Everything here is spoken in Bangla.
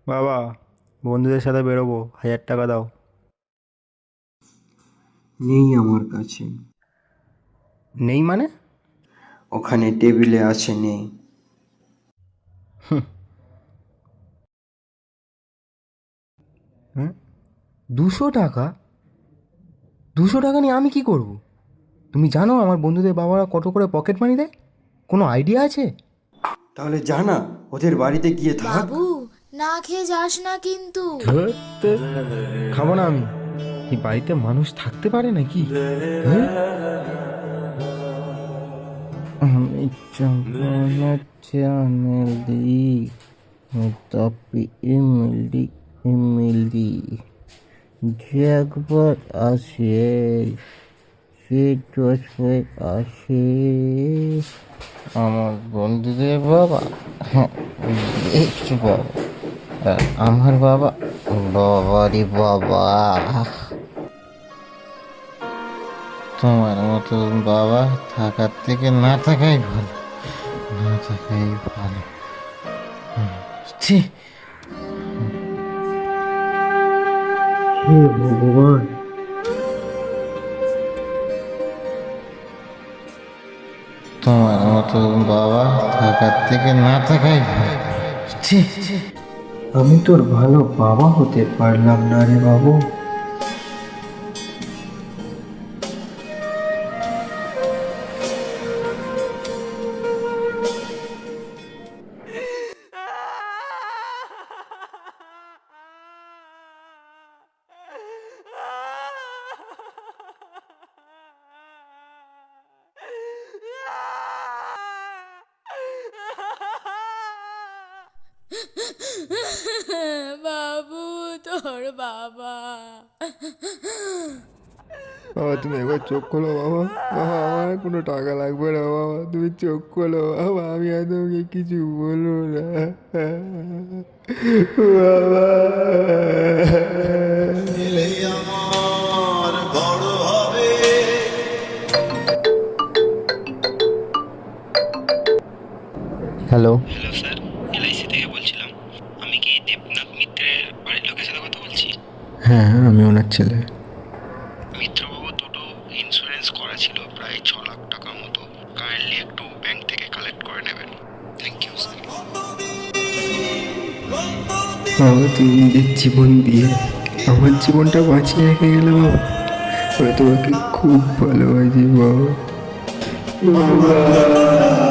বাবা, বন্ধুদের সাথে বেরোবো, 1000 টাকা দাও। নেই আমার কাছে। নেই মানে? ওখানে টেবিলে আছে, নেই। 200 টাকা? 200 টাকা নিয়ে আমি কি করব? তুমি জানো আমার বন্ধুদের বাবারা কত করে পকেট মানি দেয়? কোনো আইডিয়া আছে? তাহলে জানা, ওদের বাড়িতে গিয়ে থাক। বাবু, না খেয়ে যাস না কিন্তু। ধুত্তে, খাবো না আমি। এই বাড়িতে মানুষ থাকতে পারে নাকি? হ্যাঁ? আমি চম্পনের চ্যানেল tapi Emily যে একবার আসে সে চশমায় আসে আমার বন্ধুদের বাবা। হ্যাঁ, বেশ বাবা। আর আমার বাবা, বাবারই বাবা। তোমার মতো বাবা থাকার থেকে না থাকাই ভালো, না থাকাই ভালো। ছি। হে ভগবান! তোমার মতো বাবা থাকার থেকে না থাকাই ভালো। ছি। আমি তোর ভালো বাবা হতে পারলাম না রে বাবু। বাবু, তোর বাবা। বাবা, তুমি একবার চোখ খোলো বাবা। বাবা, আমার কোনো টাকা লাগবে না বাবা, তুমি চোখ খোলো বাবা, আমি আর তোমাকে কিছু বলবো না বাবা। ছেলে আমার বড় হবে। হ্যালো। হ্যালো স্যার, এলআইসি থেকে বলছিলাম। আমি কি দেবনাথ মিত্রের বাড়ির লোকের সাথে কথা বলছি? হ্যাঁ, আমি ওনার ছেলে। মিত্রবাবু দুটো ইন্স্যুরেন্স করা ছিল প্রায় 6 লাখ টাকার মতো। কাইন্ডলি একটু ব্যাংক থেকে কালেক্ট করে নেবেন। Thank you sir. বাবা, তুমি নিজের জীবন দিয়ে আমার জীবনটা বাঁচিয়ে রেখে গেলে বাবা। আমি তোমাকে খুব ভালোবাসি বাবা। বাবা।